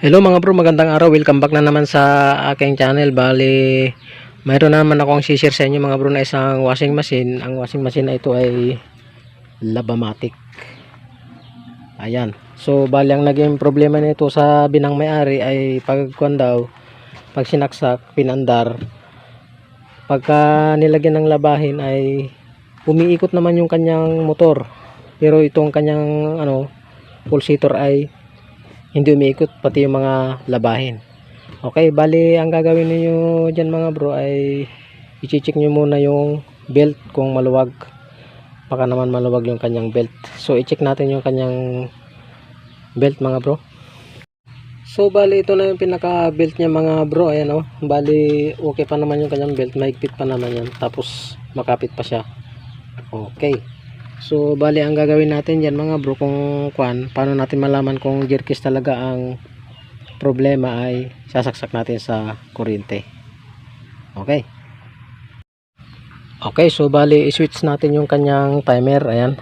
Hello mga bro, magandang araw. Welcome back na naman sa aking channel. Bali, mayroon na naman akong share sa inyo mga bro na isang washing machine. Ang washing machine na ito ay Lavamatic. Ayan. So, bali ang naging problema nito sa binang may-ari ay pagkuan daw, pag sinaksak, pinandar, pagka nilagyan ng labahin ay umiikot naman yung kanyang motor. Pero itong kanyang pulsator ay hindi umiikot, pati yung mga labahin. Okay, bali ang gagawin niyo diyan mga bro ay i-check niyo muna yung belt kung maluwag. Baka naman maluwag yung kanyang belt. So i-check natin yung kanyang belt mga bro. So bali ito na yung pinaka belt niya mga bro. Ayan oh. Bali okay pa naman yung kanyang belt, mahigpit pa naman yan. Tapos makapit pa siya. Okay. So bali ang gagawin natin diyan mga bro, kung paano natin malaman kung gear case talaga ang problema, ay sasaksak natin sa kuryente. Okay. Okay, so bali i-switch natin yung kanyang timer, ayan.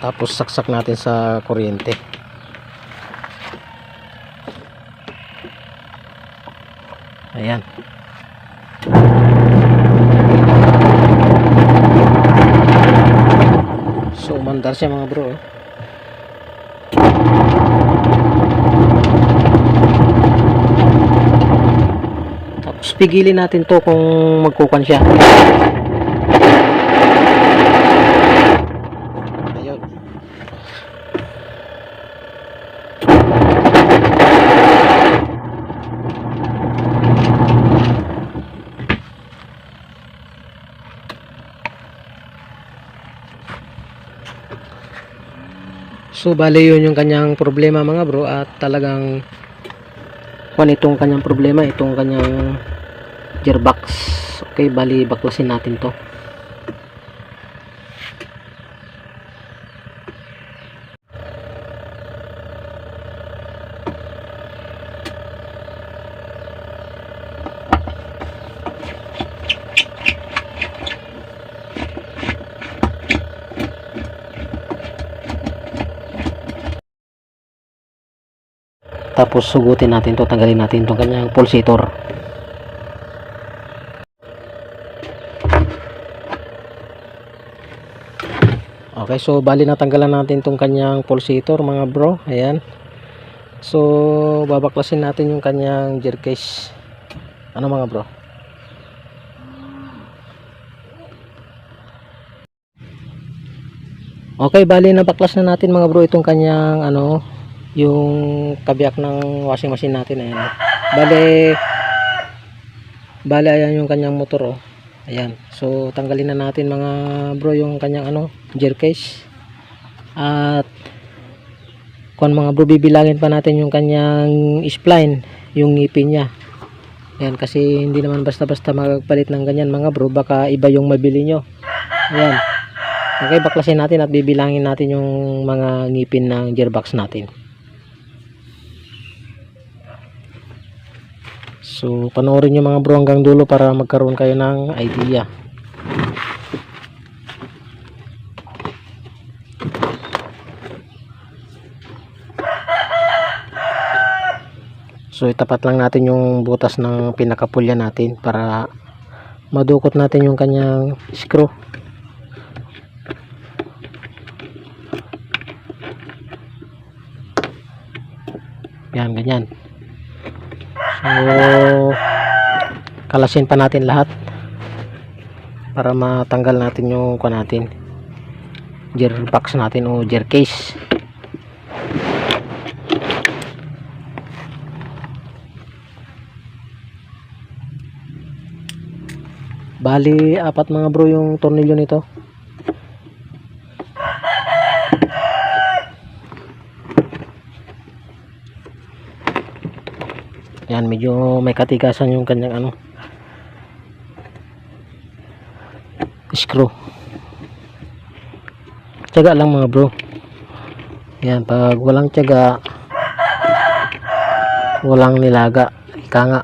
Tapos saksak natin sa kuryente. Ayan. So umandar siya mga bro. Tapos pigilin natin to kung magkukan siya. Ayun. So bali yun yung kanyang problema mga bro, at talagang itong kanyang problema, itong kanyang gearbox. Okay, bali baklasin natin to. Tapos sugutin natin to, tanggalin natin itong kanyang pulsator. Okay, so bali natanggalan natin itong kanyang pulsator mga bro. Ayan. So babaklasin natin yung kanyang gear case. Ano mga bro? Okay, bali nabaklas na natin mga bro itong kanyang yung kabiyak ng washing machine natin. Ayan. Bali ayan yung kanyang motor oh. Ayan. So tanggalin na natin mga bro yung kanyang gear case. At kung mga bro, bibilangin pa natin yung kanyang spline, yung ngipin niya. Ayan, kasi hindi naman basta-basta magpalit ng ganyan mga bro, baka iba yung mabili nyo. Ayan. Okay, baklasin natin at bibilangin natin yung mga ngipin ng gearbox natin. So panoorin nyo mga bro hanggang dulo para magkaroon kayo ng idea. So itapat lang natin yung butas ng pinakapulya natin para madukot natin yung kanyang screw. Yan, ganyan. So kalasin pa natin lahat para matanggal natin yung gearbox natin o gear case. Bali apat mga bro yung tornilyo nito. Yan, medyo may katigasan yung kanyang screw. Tiyaga lang mga bro. Yan, pag walang tiyaga, walang nilaga, ika nga.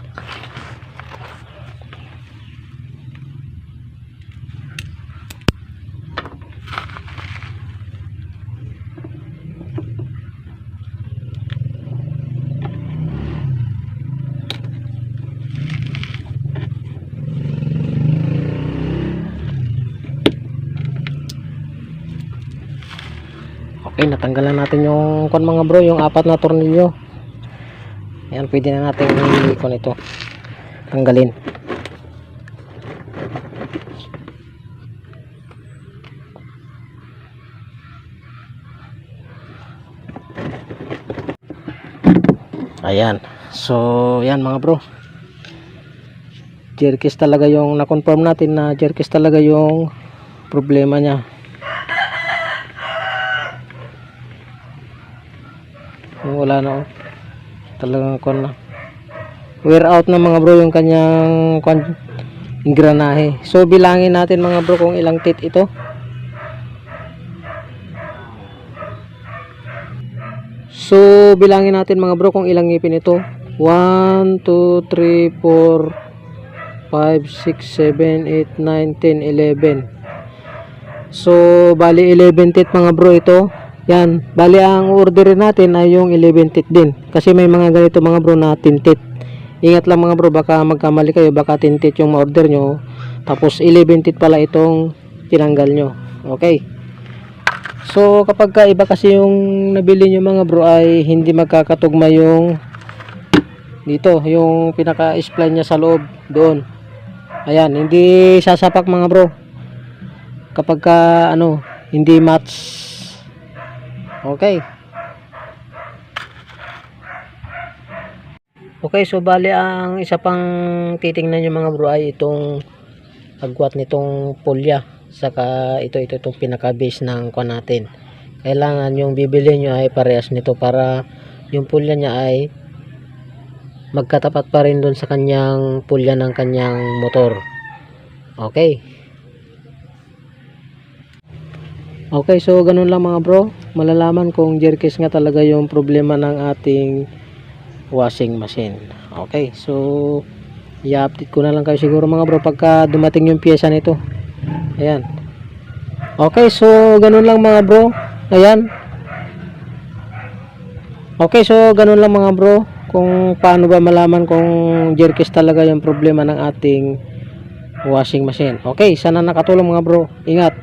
tanggalan natin yung kon mga bro, yung apat na tornilyo. Ayan, pwede na natin i-kon ito, tanggalin. Ayan, so yan mga bro, jerkis talaga yung na-confirm natin na jerkis talaga yung problema niya. Wala na, oh. Talagang kon na, wear out na mga bro yung kanyang engranahe. So bilangin natin mga bro kung ilang teeth ito. So bilangin natin mga bro kung ilang ngipin ito. 1, 2, 3, 4, 5, 6, 7, 8, 9, 10, 11. So bali 11 teeth mga bro ito. Yan, bali ang orderin natin ay yung 11 teeth din. Kasi may mga ganito mga bro na 10 teeth. Ingat lang mga bro, baka magkamali kayo, baka 10 teeth yung ma-order nyo, tapos 11 teeth pala itong tinanggal nyo. Okay. So kapag iba kasi yung nabili nyo mga bro, ay hindi magkakatugma yung dito, yung pinaka-spline niya sa loob doon. Ayan, hindi sasapak mga bro kapag hindi match. Okay. Okay, so bali ang isa pang titingnan nyo mga bro ay itong agwat nitong pulya, saka itong pinaka base ng kuha natin. Kailangan yung bibili nyo ay parehas nito para yung pulya niya ay magkatapat pa rin dun sa kanyang pulya ng kanyang motor. Okay. Okay, so ganun lang mga bro, malalaman kung jerkis nga talaga yung problema ng ating washing machine. Okay, so i-update ko na lang kayo siguro mga bro pagka dumating yung pyesa nito. Ayan. Okay, so ganun lang mga bro. Ayan. Okay, so ganun lang mga bro kung paano ba malaman kung jerkis talaga yung problema ng ating washing machine. Okay, sana nakatulong mga bro. Ingat.